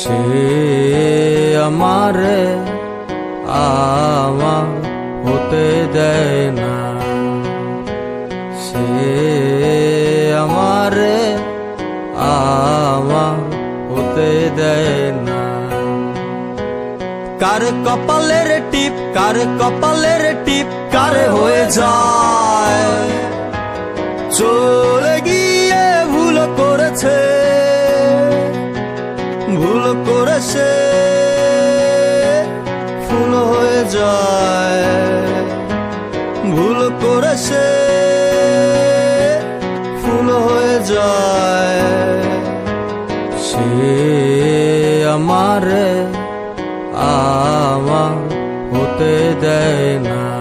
সে আমারে আমার হতে দেয় না, সে আমারে আমার হতে দেয় না। কার কপালের টিপ, কার কপালের টিপ কার হয়ে যায়, চলে গিয়ে ভুল করেছে, ভুল করেছে, ফুল হয়ে যায়, ভুল করেছে, ফুল হয়ে যায়। সে আমারে আমার হতে দেয় না।